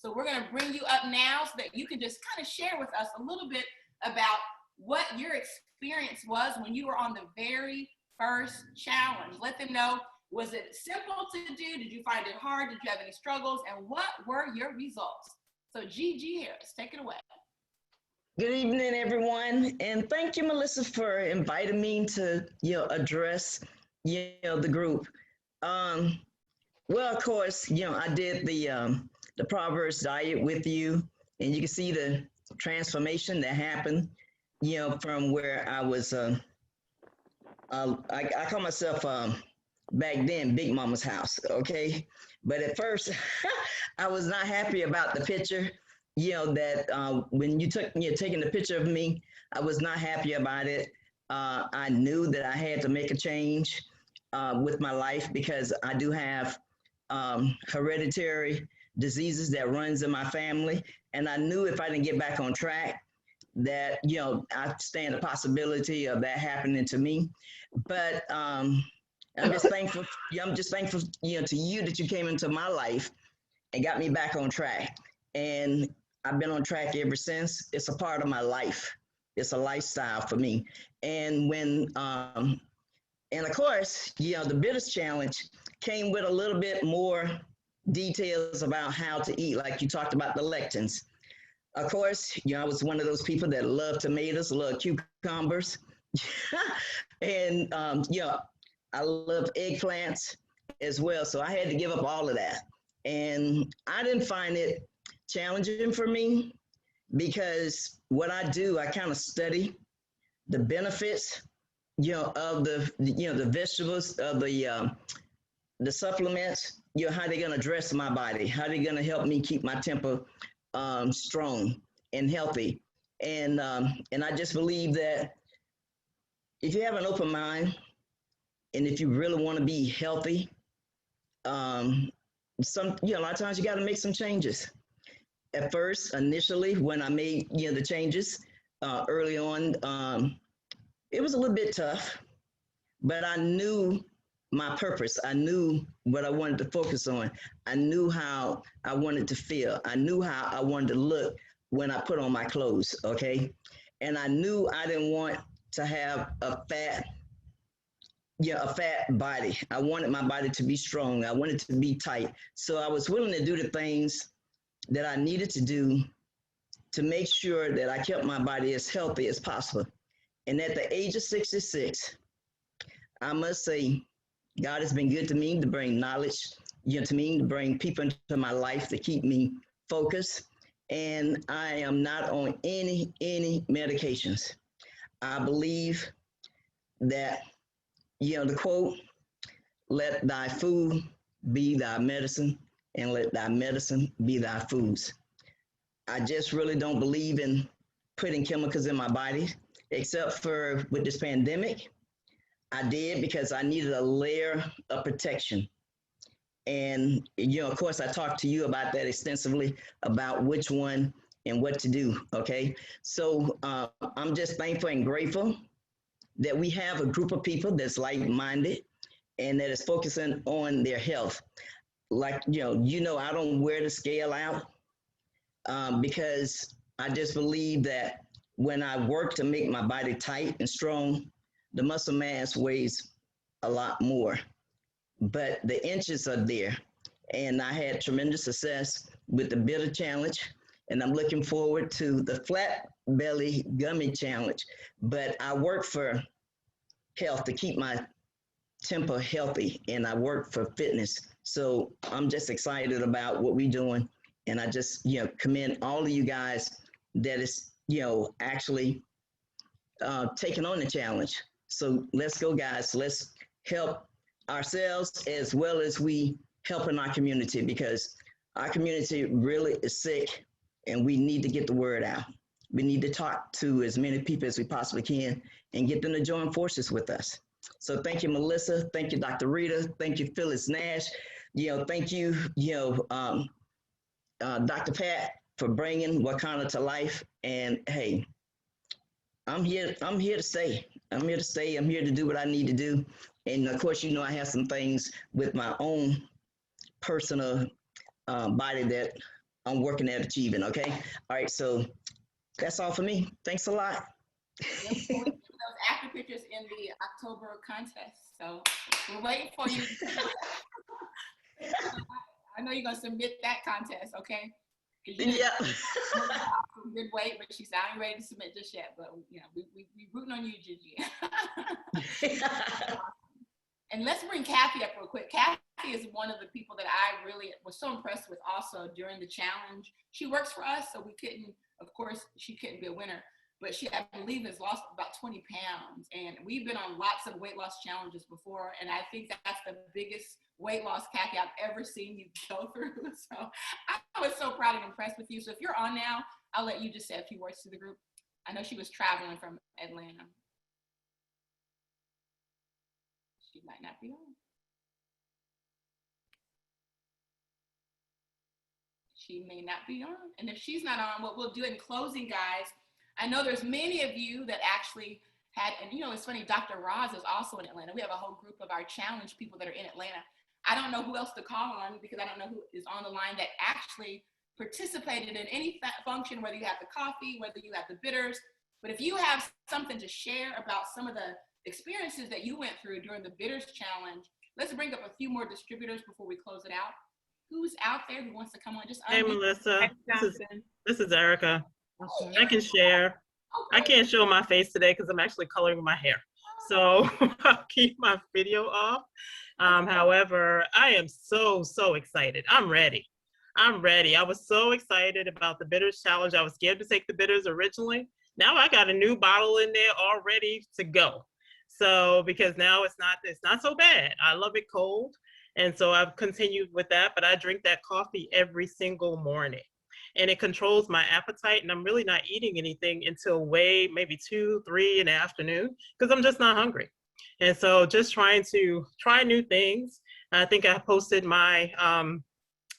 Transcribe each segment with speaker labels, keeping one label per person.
Speaker 1: So we're going to bring you up now so that you can just kind of share with us a little bit about what your experience was when you were on the very first challenge. Let them know, was it simple to do? Did you find it hard? Did you have any struggles? And what were your results? So Gigi Harris, take it away.
Speaker 2: Good evening, everyone, and thank you, Melissa, for inviting me to address the group. Um, well, of course, I did the Proverbs diet with you, and you can see the transformation that happened. From where I was. I call myself back then Big Mama's house. Okay, but at first I was not happy about the picture. That when you're taking the picture of me, I was not happy about it. I knew that I had to make a change with my life because I do have hereditary diseases that runs in my family, and I knew if I didn't get back on track, that I stand a possibility of that happening to me. But I'm just thankful. I'm just thankful, to you that you came into my life and got me back on track. And I've been on track ever since. It's a part of my life. It's a lifestyle for me. And and of course, the Bitters Challenge came with a little bit more details about how to eat, like you talked about the lectins. Of course, I was one of those people that love tomatoes, love cucumbers, and I love eggplants as well. So I had to give up all of that, and I didn't find it challenging for me because what I do, I kind of study the benefits, of the vegetables, of the supplements, how they're gonna address my body, how they're gonna help me keep my temper strong and healthy. And I just believe that if you have an open mind and if you really want to be healthy, a lot of times you got to make some changes. At first, initially, when I made the changes early on, it was a little bit tough, but I knew my purpose. I knew what I wanted to focus on. I knew how I wanted to feel. I knew how I wanted to look when I put on my clothes, okay? And I knew I didn't want to have a fat body. I wanted my body to be strong. I wanted to be tight. So I was willing to do the things that I needed to do to make sure that I kept my body as healthy as possible. And at the age of 66, I must say, God has been good to me to bring knowledge, to me, to bring people into my life to keep me focused. And I am not on any medications. I believe that, the quote, let thy food be thy medicine and let thy medicine be thy foods. I just really don't believe in putting chemicals in my body, except for with this pandemic. I did because I needed a layer of protection. And, of course, I talked to you about that extensively, about which one and what to do, okay? So I'm just thankful and grateful that we have a group of people that's like-minded and that is focusing on their health. Like, I don't wear the scale out because I just believe that when I work to make my body tight and strong, the muscle mass weighs a lot more, but the inches are there. And I had tremendous success with the Bitter Challenge, and I'm looking forward to the Flat Belly Gummy Challenge. But I work for health to keep my temper healthy, and I work for fitness. So I'm just excited about what we're doing. And I just, commend all of you guys that is, actually taking on the challenge. So let's go, guys. Let's help ourselves as well as we helping our community, because our community really is sick and we need to get the word out. We need to talk to as many people as we possibly can and get them to join forces with us. So thank you, Melissa. Thank you, Dr. Rita. Thank you, Phyllis Nash. Thank you, Dr. Pat, for bringing Wakanda to life. And hey, I'm here to stay. I'm here to stay. I'm here to do what I need to do. And of course, I have some things with my own personal body that I'm working at achieving. Okay. All right. So that's all for me. Thanks a lot.
Speaker 1: Yep, we'll get those after pictures in the October contest. So we're waiting for you. I know you're gonna submit that contest, okay? Because you
Speaker 2: Yeah.
Speaker 1: good weight, but she's not ready to submit just yet. But you know, we rooting on you, Gigi. And let's bring Kathy up real quick. Kathy is one of the people that I really was so impressed with also during the challenge. She works for us, so we couldn't, of course, she couldn't be a winner, but she, I believe, has lost about 20 pounds. And we've been on lots of weight loss challenges before, and I think that's the biggest weight loss, Kathy, I've ever seen you go through. So I was so proud and impressed with you. So if you're on now, I'll let you just say a few words to the group. I know she was traveling from Atlanta. She might not be on. She may not be on. And if she's not on, what we'll do in closing, guys, I know there's many of you that actually had, and you know, it's funny, Dr. Roz is also in Atlanta. We have a whole group of our challenge people that are in Atlanta. I don't know who else to call on because I don't know who is on the line that actually participated in any function, whether you have the coffee, whether you have the bitters. But if you have something to share about some of the experiences that you went through during the bitters challenge, let's bring up a few more distributors before we close it out. Who's out there who wants to come on? Just
Speaker 3: Hey, Melissa. This is Erica.
Speaker 1: Oh,
Speaker 3: I can share. I can't show my face today because I'm actually coloring my hair. So I'll keep my video off. However, I am so excited. I'm ready. I was so excited about the bitters challenge. I was scared to take the bitters originally. Now I got a new bottle in there all ready to go. So because now it's not so bad. I love it cold. And so I've continued with that, but I drink that coffee every single morning. And it controls my appetite, and I'm really not eating anything until maybe 2, 3 in the afternoon because I'm just not hungry. And so just trying to try new things. I think I posted my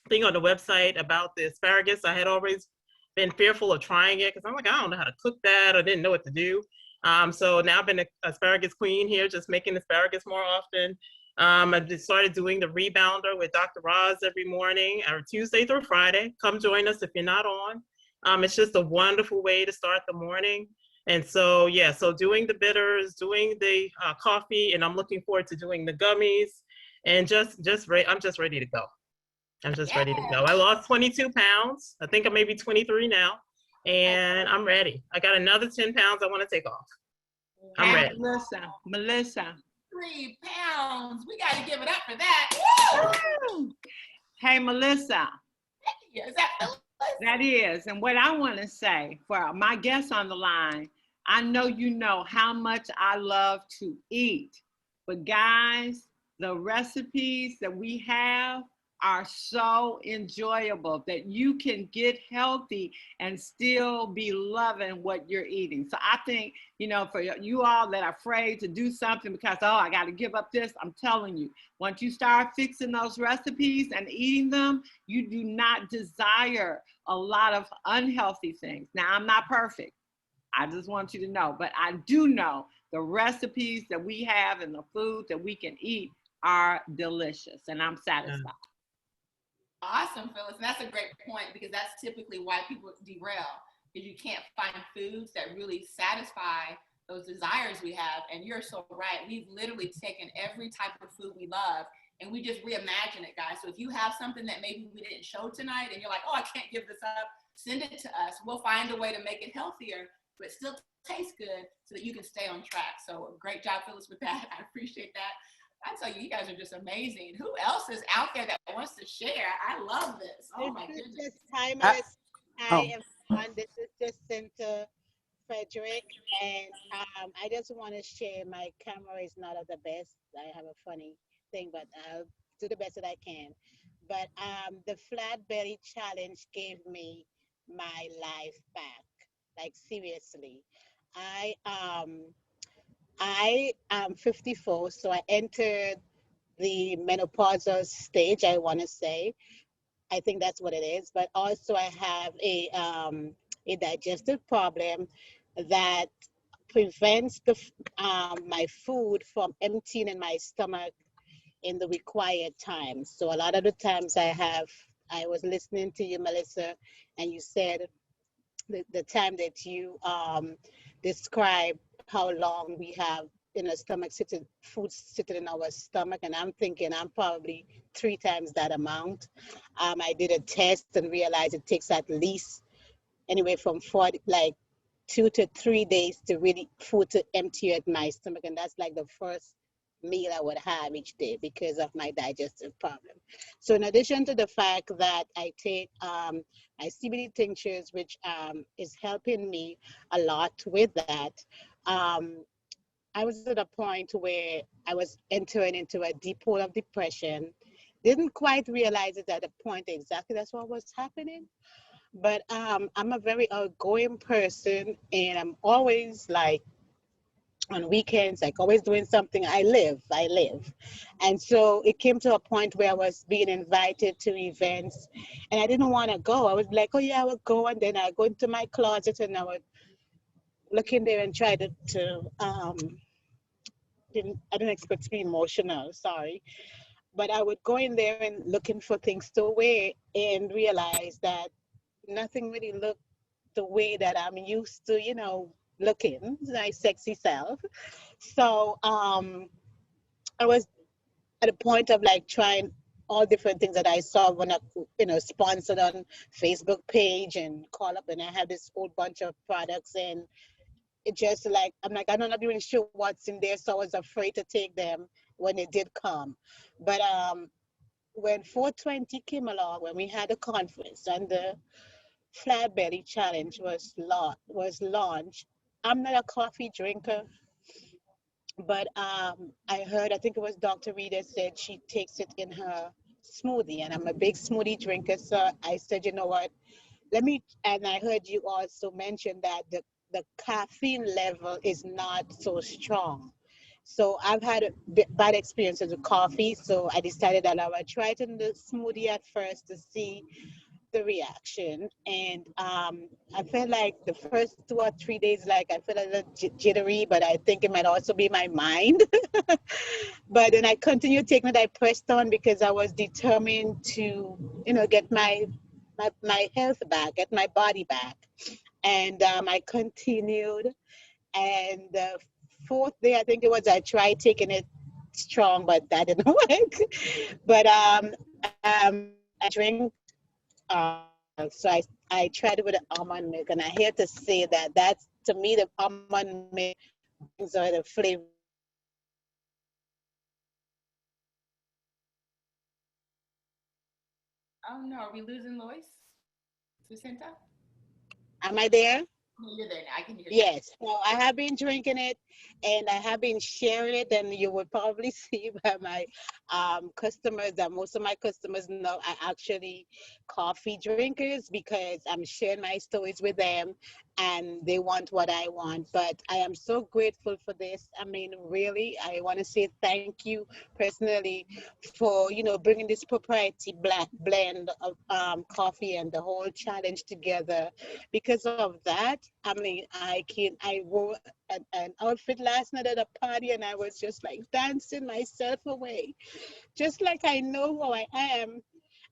Speaker 3: thing on the website about the asparagus. I had always been fearful of trying it because I'm like, I don't know how to cook that. I didn't know what to do. So now I've been an asparagus queen here, just making asparagus more often. I just started doing the rebounder with Dr. Roz every morning, or Tuesday through Friday. Come join us if you're not on. It's just a wonderful way to start the morning. And so, yeah, so doing the bitters, doing the coffee, and I'm looking forward to doing the gummies. And I'm just ready to go. I'm just ready to go. I lost 22 pounds. I think I'm maybe 23 now. And I'm ready. I got another 10 pounds I want to take off. I'm ready.
Speaker 4: Melissa.
Speaker 1: 3 pounds. We got to give it up for that. Woo!
Speaker 4: Hey, Melissa.
Speaker 1: Is that Phyllis?
Speaker 4: That is. And what I want to say for my guests on the line, I know you know how much I love to eat. But guys, the recipes that we have are so enjoyable that you can get healthy and still be loving what you're eating. So I think, you know, for you all that are afraid to do something because, oh, I got to give up this, I'm telling you, once you start fixing those recipes and eating them, you do not desire a lot of unhealthy things. Now, I'm not perfect. I just want you to know, but I do know the recipes that we have and the food that we can eat are delicious, and I'm satisfied.
Speaker 1: Awesome, Phyllis. That's a great point because that's typically why people derail, because you can't find foods that really satisfy those desires we have. And you're so right. We've literally taken every type of food we love and we just reimagine it, guys. So if you have something that maybe we didn't show tonight and you're like, oh, I can't give this up, send it to us. We'll find a way to make it healthier, but still taste good so that you can stay on track. So great job, Phyllis, with that. I appreciate that. I tell you, you guys are just amazing. Who else is out there that wants to share? I love this. Oh my goodness.
Speaker 5: This is timeless. I am on. This is Jacinta Frederick, and I just want to share. My camera is not at the best. I have a funny thing, but I'll do the best that I can. But the flat belly challenge gave me my life back. Like seriously, I am 54, so I entered the menopausal stage, I want to say. I think that's what it is. But also I have a digestive problem that prevents my food from emptying in my stomach in the required time. So a lot of the times I have I was listening to you, Melissa, and you said the time that you describe how long we have in a stomach sitting food sitting in our stomach, and I'm thinking I'm probably 3 times that amount. I did a test and realized it takes at least anywhere from 40, like 2 to 3 days to really food to empty out my stomach, and that's like the first meal I would have each day because of my digestive problem. So in addition to the fact that I take my CBD tinctures, which is helping me a lot with that, um, I was at a point where I was entering into a deep hole of depression. Didn't quite realize it at the point exactly that's what was happening, but I'm a very outgoing person, and I'm always like on weekends, like always doing something. I live. And so it came to a point where I was being invited to events and I didn't want to go. I was like, oh yeah, I would go. And then I go into my closet and I would look in there and try I didn't expect to be emotional, sorry. But I would go in there and looking for things to wear and realize that nothing really looked the way that I'm used to, looking, my sexy self. So I was at a point of like trying all different things that I saw when I, sponsored on Facebook page and call up, and I have this whole bunch of products, and it just like I'm like I'm not even sure what's in there, so I was afraid to take them when it did come. But when 420 came along, when we had a conference and the Flat Belly Challenge was launched, I'm not a coffee drinker, but I heard, I think it was Dr. Rita said she takes it in her smoothie, and I'm a big smoothie drinker. So I said, you know what? And I heard you also mention that the caffeine level is not so strong. So I've had bad experiences with coffee. So I decided that I would try it in the smoothie at first to see the reaction. And I felt like the first 2 or 3 days, like I felt a little jittery, but I think it might also be my mind. But then I continued taking it. I pressed on because I was determined to, get my health back, get my body back. And I continued. And the fourth day, I think it was, I tried taking it strong, but that didn't work. But I drink. So I tried it with the almond milk, and I had to say that that's to me the almond milk brings out the flavor.
Speaker 1: Oh no, are we losing Lois? Lucinta?
Speaker 5: Am I there?
Speaker 1: Oh, you're there now. I can hear you.
Speaker 5: Yes, so I have been drinking it and I have been sharing it, and you would probably see by my customers that most of my customers know are actually coffee drinkers because I'm sharing my stories with them and they want what I want. But I am so grateful for this. I mean, really, I want to say thank you personally for, bringing this propriety black blend of coffee and the whole challenge together. Because of that, I mean, I wore an outfit last night at a party and I was just like dancing myself away, just like I know who I am.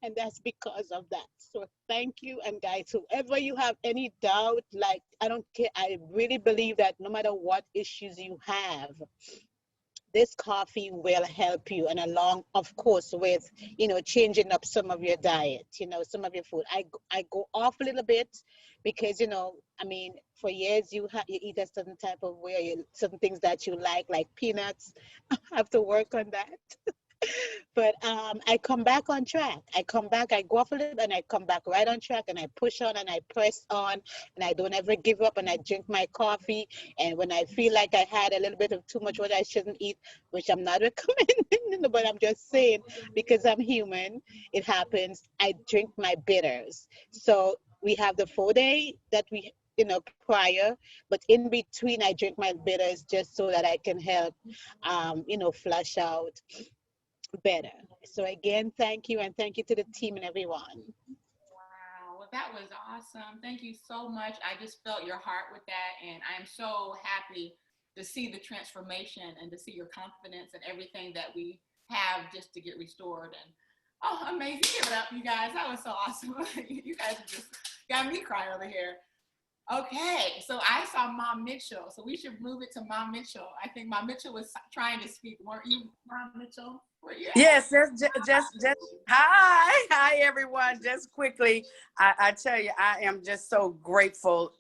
Speaker 5: And that's because of that. So thank you. And guys, whoever you have any doubt, like, I don't care. I really believe that no matter what issues you have, this coffee will help you, and along of course with changing up some of your diet, some of your food. I go off a little bit because I mean, for years you eat a certain type of way, certain things that you like peanuts. I have to work on that. But I come back on track. I come back, I go off a little and I come back right on track, and I push on and I press on, and I don't ever give up, and I drink my coffee. And when I feel like I had a little bit of too much what I shouldn't eat, which I'm not recommending, but I'm just saying because I'm human, it happens. I drink my bitters. So we have the 4 day that we prior, but in between I drink my bitters just so that I can help flush out better. So again, thank you, and thank you to the team and everyone.
Speaker 1: Wow. Well, that was awesome. Thank you so much. I just felt your heart with that. And I am so happy to see the transformation and to see your confidence and everything that we have just to get restored. And Oh, amazing. Give it up, you guys. That was so awesome. You guys just got me crying over here. Okay, so I saw Mom Mitchell. So we should move it to Mom Mitchell. I think Mom Mitchell was trying to speak. Weren't you, Mom Mitchell? Were you?
Speaker 6: Yes, just hi everyone. Just quickly, I tell you, I am just so grateful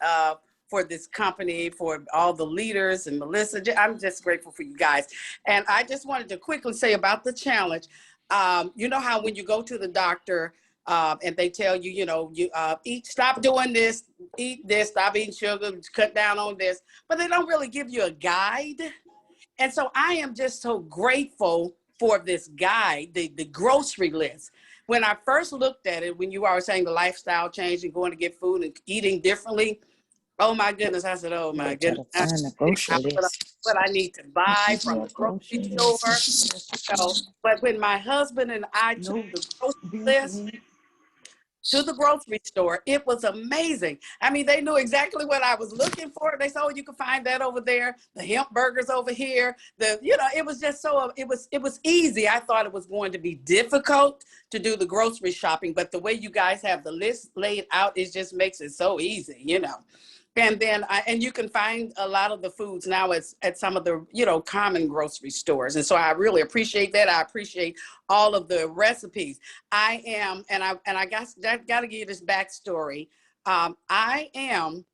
Speaker 6: for this company, for all the leaders and Melissa. I'm just grateful for you guys. And I just wanted to quickly say about the challenge. You know how when you go to the doctor and they tell you, you eat, stop doing this, eat this, stop eating sugar, cut down on this, but they don't really give you a guide. And so I am just so grateful for this guide, the grocery list. When I first looked at it, when you were saying the lifestyle change and going to get food and eating differently, oh my goodness, I said, oh my goodness, what I need to buy from the grocery store. But when my husband and I took the grocery list to the grocery store, it was amazing. I mean, they knew exactly what I was looking for. They said, oh, you can find that over there. The hemp burgers over here. It was just so, it was easy. I thought it was going to be difficult to do the grocery shopping, but the way you guys have the list laid out, it just makes it so easy, And then, and you can find a lot of the foods now at some of the, common grocery stores. And so I really appreciate that. I appreciate all of the recipes. I am, and I got to give you this backstory. I am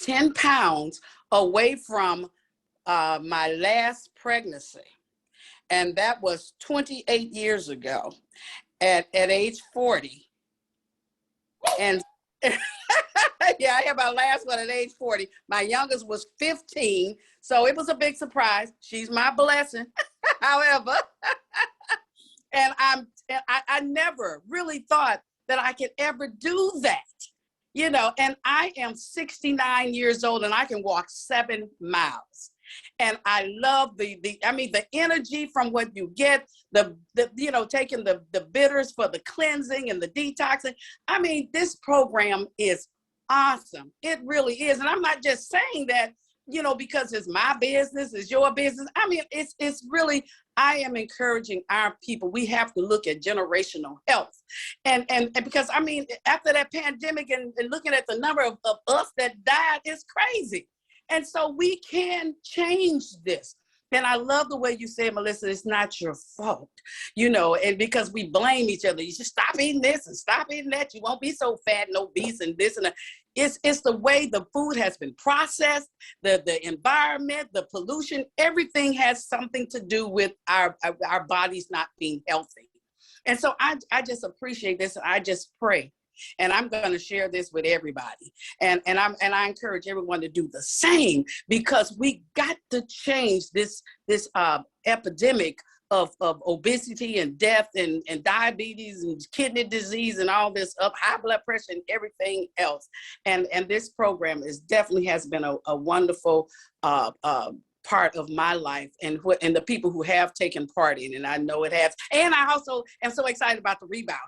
Speaker 6: 10 pounds away from my last pregnancy. And that was 28 years ago at age 40. And yeah, I had my last one at age 40. My youngest was 15, so it was a big surprise. She's my blessing, however. And I never really thought that I could ever do that, and I am 69 years old and I can walk 7 miles. And I love the energy from what you get, taking the bitters for the cleansing and the detoxing. I mean, this program is awesome. It really is. And I'm not just saying that, because it's my business, it's your business. I mean, it's really, I am encouraging our people. We have to look at generational health. And because, I mean, after that pandemic and looking at the number of us that died is crazy. And so we can change this. And I love the way you said, Melissa, it's not your fault, and because we blame each other. You should stop eating this and stop eating that. You won't be so fat and obese and this and that. It's the way the food has been processed, the environment, the pollution, everything has something to do with our bodies not being healthy. And so I just appreciate this. I just pray. And I'm going to share this with everybody. And I encourage everyone to do the same, because we got to change this epidemic of obesity and death and diabetes and kidney disease and all this high blood pressure and everything else. And this program definitely has been a wonderful part of my life and the people who have taken part in it. And I know it has. And I also am so excited about the rebound.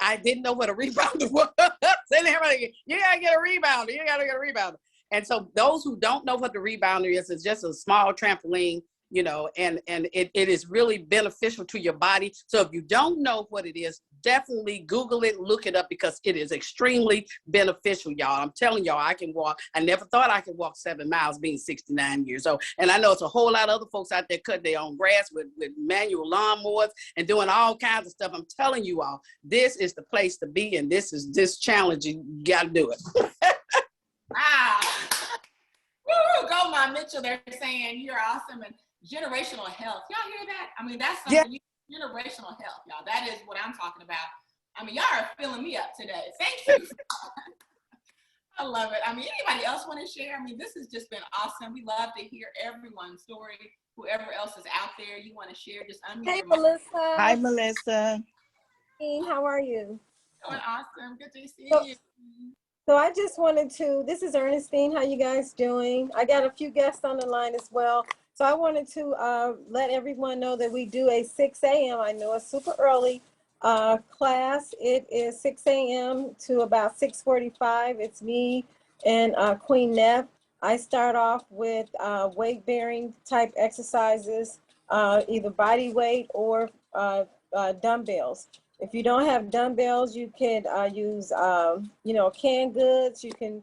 Speaker 6: I didn't know what a rebounder was. And everybody, you gotta get a rebounder. You gotta get a rebounder. And so those who don't know what the rebounder is, it's just a small trampoline, and it is really beneficial to your body. So if you don't know what it is, definitely Google it, look it up, because it is extremely beneficial, y'all. I'm telling y'all, I can walk. I never thought I could walk 7 miles being 69 years old. And I know it's a whole lot of other folks out there cutting their own grass with manual lawnmowers and doing all kinds of stuff. I'm telling you all, this is the place to be. And this challenge, you got to do it.
Speaker 1: Wow. Woo, go, Mom Mitchell. They're saying you're awesome. And generational health. Y'all hear that? I mean, that's something, generational health, y'all. That is what I'm talking about. I mean, y'all are filling me up today. Thank you. I love it. I mean, anybody else want to share? I mean, this has just been awesome. We love to hear everyone's story. Whoever else is out there, you want to share, just unmute.
Speaker 7: Hey, Melissa.
Speaker 6: Hi, Melissa.
Speaker 7: How are you?
Speaker 1: Doing awesome. Good to see you.
Speaker 7: So I just wanted to, this is Ernestine. How you guys doing? I got a few guests on the line as well. So I wanted to let everyone know that we do a 6 a.m. I know it's super early class. It is 6 a.m. to about 6:45. It's me and Queen Neff. I start off with weight bearing type exercises, either body weight or dumbbells. If you don't have dumbbells, you can use, canned goods. You can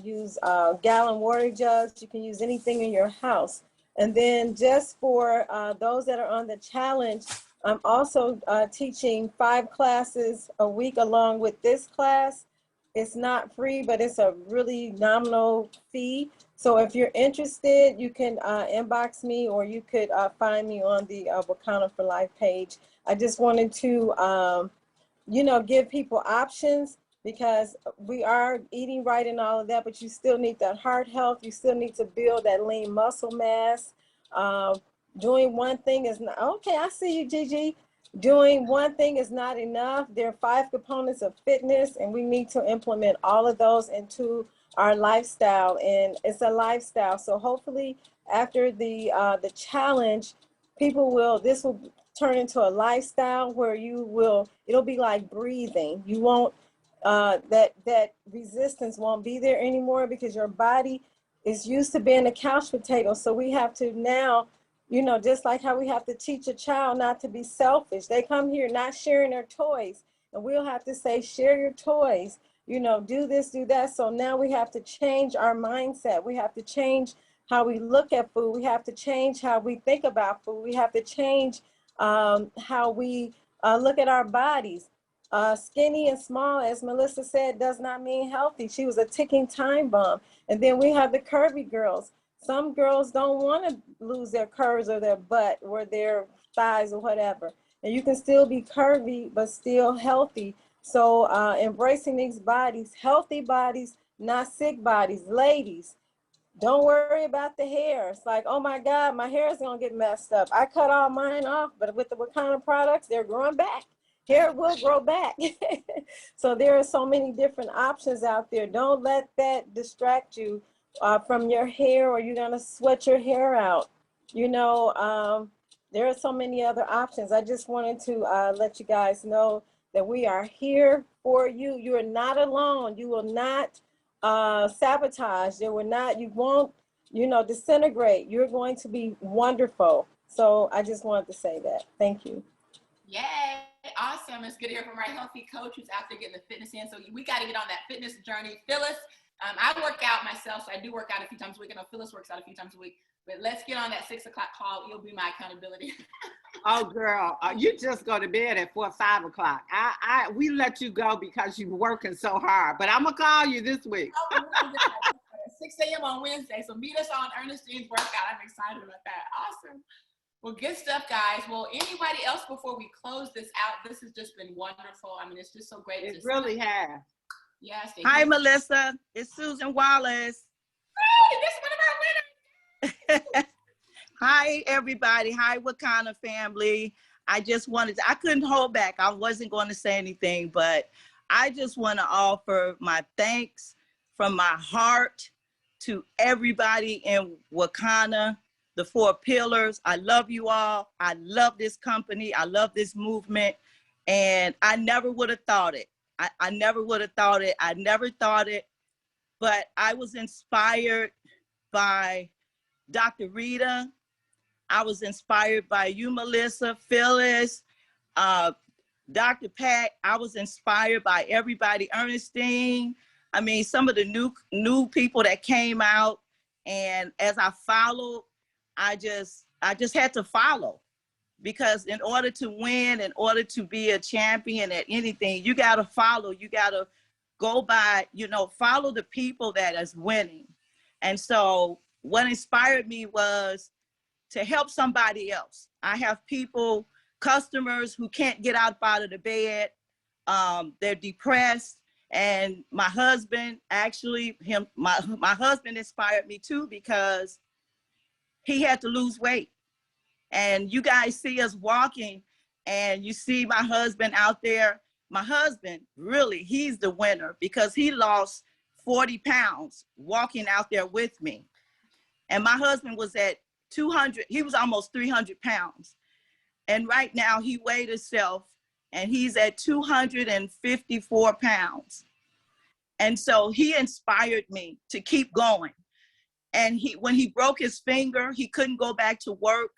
Speaker 7: use gallon water jugs. You can use anything in your house. And then just for those that are on the challenge, I'm also teaching 5 classes a week along with this class. It's not free, but it's a really nominal fee. So if you're interested, you can inbox me, or you could find me on the Wakanda for Life page. I just wanted to, give people options, because we are eating right and all of that, but you still need that heart health. You still need to build that lean muscle mass. Doing one thing is not, okay, I see you, Gigi. Doing one thing is not enough. There are 5 components of fitness, and we need to implement all of those into our lifestyle, and it's a lifestyle. So hopefully after the challenge, this will turn into a lifestyle where it'll be like breathing. You won't, that resistance won't be there anymore, because your body is used to being a couch potato. So we have to now, just like how we have to teach a child not to be selfish. They come here not sharing their toys, and we'll have to say, share your toys, do this, do that. So now we have to change our mindset. We have to change how we look at food. We have to change how we think about food. We have to change how we look at our bodies. Skinny and small, as Melissa said, does not mean healthy. She was a ticking time bomb. And then we have the curvy girls. Some girls don't want to lose their curves or their butt or their thighs or whatever. And you can still be curvy, but still healthy. So embracing these bodies, healthy bodies, not sick bodies. Ladies, don't worry about the hair. It's like, oh my God, my hair is gonna get messed up. I cut all mine off, but with the Wakanda products, they're growing back. Hair will grow back. So there are so many different options out there. Don't let that distract you from your hair, or you're gonna sweat your hair out. There are so many other options. I just wanted to let you guys know that we are here for you. You are not alone. You will not sabotage. You won't, disintegrate. You're going to be wonderful. So I just wanted to say that. Thank you.
Speaker 1: Yay. Awesome. It's good to hear from our healthy coach who's out there getting the fitness in. So we got to get on that fitness journey. Phyllis, I work out myself, so I do work out a few times a week. I know Phyllis works out a few times a week. But let's get on that 6 o'clock call. You'll be my accountability.
Speaker 4: Oh, girl, you just go to bed at 4 or 5 o'clock. We let you go because you're working so hard. But I'm gonna call you this week.
Speaker 1: 6 a.m. on Wednesday. So meet us on Ernestine's workout. I'm excited about that. Awesome. Well, good stuff, guys. Well, anybody else before we close this out? This has just been wonderful. I mean, it's just so great.
Speaker 4: It really has.
Speaker 1: Yes.
Speaker 8: Hi, Melissa. It's Susan Wallace.
Speaker 1: Hey, this is one of our winners.
Speaker 8: Hi, everybody. Hi, Wakanda family. I couldn't hold back. I wasn't going to say anything, but I just want to offer my thanks from my heart to everybody in Wakanda, the 4 pillars. I love you all. I love this company. I love this movement. And I never would have thought it. I never would have thought it. I never thought it. But I was inspired by Dr. Rita. I was inspired by you, Melissa, Phyllis, Dr. Pat. I was inspired by everybody, Ernestine. I mean, some of the new people that came out. And as I followed, I just had to follow, because in order to win, in order to be a champion at anything, you got to follow. You got to go by, follow the people that is winning. And so what inspired me was to help somebody else. I have customers who can't get out of the bed. They're depressed. And my husband, my husband inspired me too, because he had to lose weight. And you guys see us walking, and you see my husband out there. My husband, really, he's the winner, because he lost 40 pounds walking out there with me. And my husband was at 200, he was almost 300 pounds. And right now he weighed himself, and he's at 254 pounds. And so he inspired me to keep going. And when he broke his finger, he couldn't go back to work.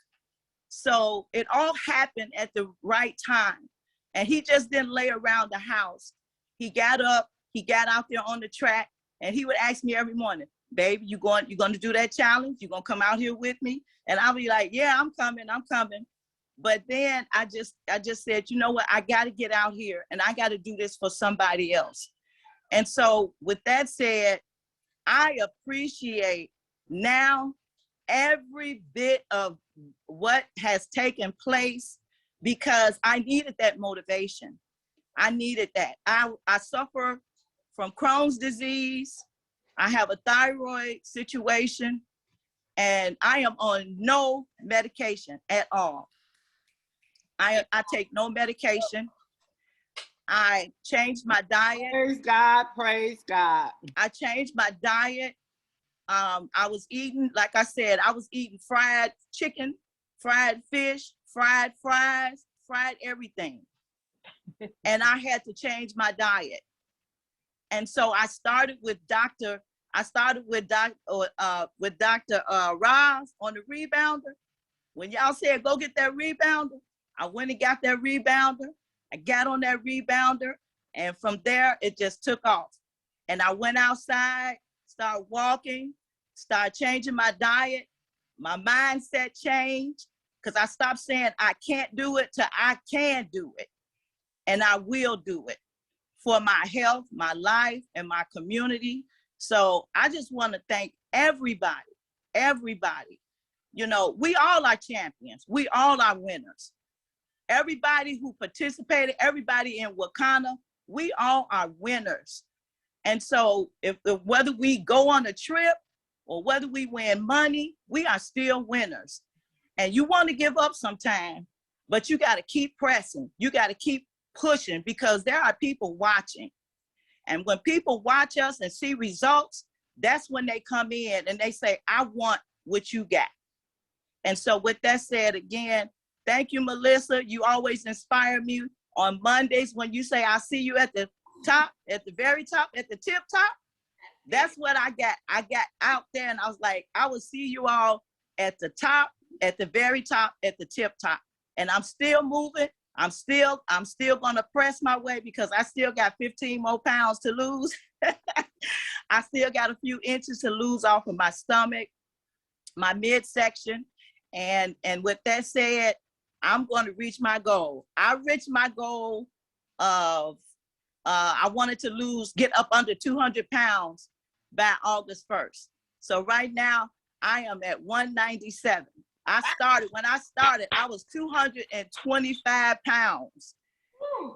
Speaker 8: So it all happened at the right time. And he just didn't lay around the house. He got up, he got out there on the track, and he would ask me every morning, baby, you going to do that challenge? You going to come out here with me? And I'll be like, yeah, I'm coming. But then I just said, you know what? I got to get out here and I got to do this for somebody else. And so with that said, I appreciate now every bit of what has taken place because I needed that motivation. I needed that. I suffer from Crohn's disease. I have a thyroid situation and I am on no medication at all. I take no medication. I changed my diet.
Speaker 4: Praise God, praise God.
Speaker 8: I changed my diet. I was eating, like I said, I was eating fried chicken, fried fish, fried fries, fried everything. And I had to change my diet. And so I started with Dr. Roz on the rebounder. When y'all said, go get that rebounder, I went and got that rebounder. I got on that rebounder, and from there, it just took off. And I went outside, started walking, started changing my diet. My mindset changed because I stopped saying I can't do it to I can do it. And I will do it for my health, my life, and my community. So I just want to thank everybody. You know, we all are champions. We all are winners. Everybody who participated, everybody in Wakanda, we all are winners. And so if whether we go on a trip or whether we win money, we are still winners. And you want to give up sometime, but you got to keep pressing. You got to keep pushing because there are people watching. And when people watch us and see results, that's when they come in and they say, I want what you got. And so with that said, again, thank you, Melissa. You always inspire me on Mondays when you say, I see you at the top, at the very top, at the tip top. That's what I got. I got out there and I was like, I will see you all at the top, at the very top, at the tip top. And I'm still moving. I'm still gonna press my way because I still got 15 more pounds to lose. I still got a few inches to lose off of my stomach, my midsection. And with that said, I'm going to reach my goal. I reached my goal of, I wanted to get up under 200 pounds by August 1st. So right now I am at 197. When I started, I was 225 pounds.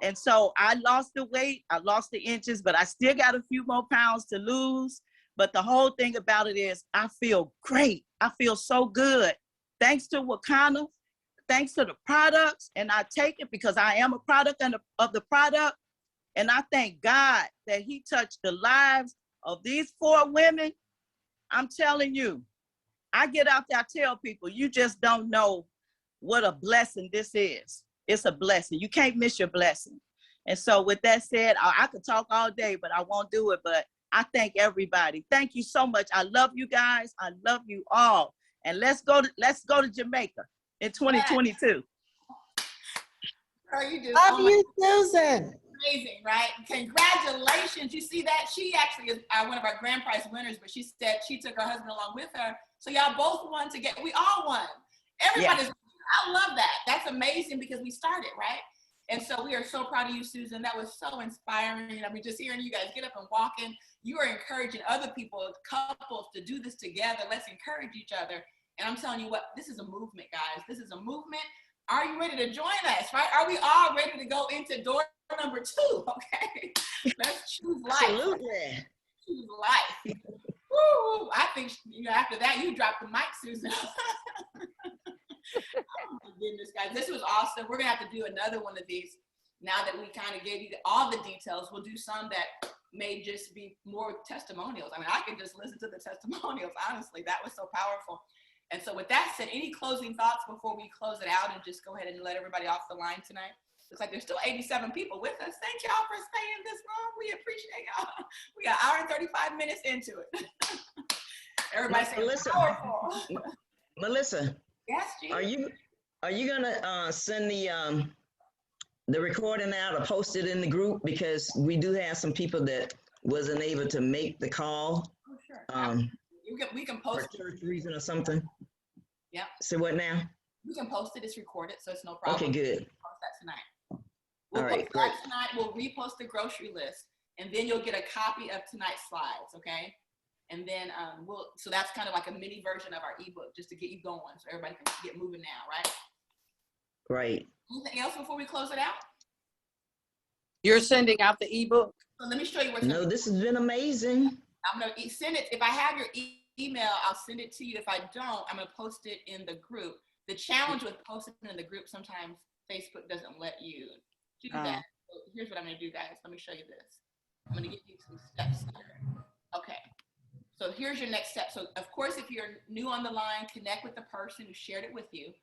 Speaker 8: And so I lost the weight, I lost the inches, but I still got a few more pounds to lose. But the whole thing about it is I feel great. I feel so good. Thanks to Wakanda, thanks to the products. And I take it because I am a product of the product. And I thank God that he touched the lives of these 4 women. I'm telling you, I get out there, I tell people, you just don't know what a blessing this is. It's a blessing. You can't miss your blessing. And so with that said, I could talk all day, but I won't do it. But I thank everybody. Thank you so much. I love you guys. I love you all. And let's go to Jamaica in 2022.
Speaker 1: Girl, you just,
Speaker 5: Love you, Susan.
Speaker 1: Amazing, right? Congratulations. You see that? She actually is one of our grand prize winners, but she said she took her husband along with her. So y'all both won together. We all won. Everybody's, yeah. I love that. That's amazing because we started, right? And so we are so proud of you, Susan. That was so inspiring. I mean, just hearing you guys get up and walking, you are encouraging other people, couples to do this together. Let's encourage each other. And I'm telling you what, this is a movement, guys. This is a movement. Are you ready to join us, right? Are we all ready to go into door number 2? Okay. Let's choose life.
Speaker 2: Absolutely.
Speaker 1: Choose life. Woo, I think after that, you dropped the mic, Susan. Oh my goodness, guys. This was awesome. We're going to have to do another one of these now that we kind of gave you all the details. We'll do some that may just be more testimonials. I mean, I could just listen to the testimonials, honestly. That was so powerful. And so with that said, any closing thoughts before we close it out and just go ahead and let everybody off the line tonight? Looks like there's still 87 people with us. Thank y'all for staying this long. We appreciate y'all. We got an hour and 35 minutes into it. Everybody say powerful.
Speaker 2: Melissa.
Speaker 1: Yes, G.
Speaker 2: Are you gonna send the the recording out or post it in the group, because we do have some people that wasn't able to make the call.
Speaker 1: Oh, sure.
Speaker 2: Um,
Speaker 1: We can
Speaker 2: for
Speaker 1: post it.
Speaker 2: church reason or something.
Speaker 1: Yeah.
Speaker 2: So what now?
Speaker 1: We can post it. It's recorded, so it's no problem.
Speaker 2: Okay, good.
Speaker 1: Post that tonight. We'll
Speaker 2: All right,
Speaker 1: post
Speaker 2: great.
Speaker 1: that tonight. We'll repost the grocery list, and then you'll get a copy of tonight's slides, okay? And then so that's kind of like a mini version of our ebook, just to get you going, so everybody can get moving now, right?
Speaker 2: Right.
Speaker 1: Anything else before we close it out?
Speaker 6: You're sending out the ebook?
Speaker 1: So let me show you what's.
Speaker 2: No, this has been amazing.
Speaker 1: I'm gonna send it. If I have your email, I'll send it to you. If I don't, I'm gonna post it in the group. The challenge with posting in the group, sometimes Facebook doesn't let you do that. So here's what I'm gonna do, guys. Let me show you this. I'm gonna give you some steps here. Okay. So here's your next step. So of course, if you're new on the line, connect with the person who shared it with you.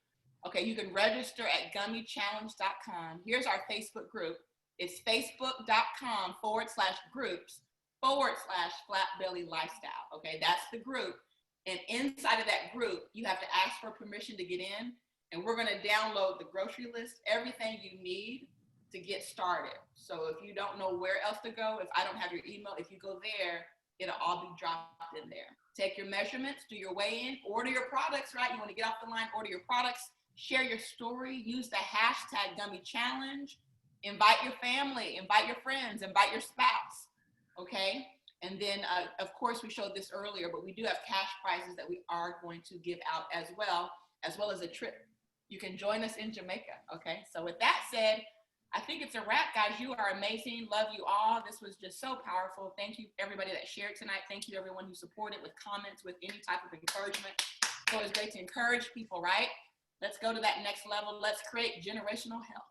Speaker 1: Okay, you can register at gummychallenge.com. Here's our Facebook group. It's facebook.com/groups/flatbelly lifestyle. Okay, that's the group. And inside of that group, you have to ask for permission to get in. And we're gonna download the grocery list, everything you need to get started. So if you don't know where else to go, if I don't have your email, if you go there, it'll all be dropped in there. Take your measurements, do your weigh-in, order your products, right? You wanna get off the line, order your products, share your story, use the hashtag Gummy Challenge, invite your family, invite your friends, invite your spouse, okay? And then, of course, we showed this earlier, but we do have cash prizes that we are going to give out as well as a trip. You can join us in Jamaica, okay? So with that said, I think it's a wrap, guys. You are amazing. Love you all. This was just so powerful. Thank you, everybody that shared tonight. Thank you, everyone who supported with comments, with any type of encouragement. It's always great to encourage people, right? Let's go to that next level. Let's create generational health.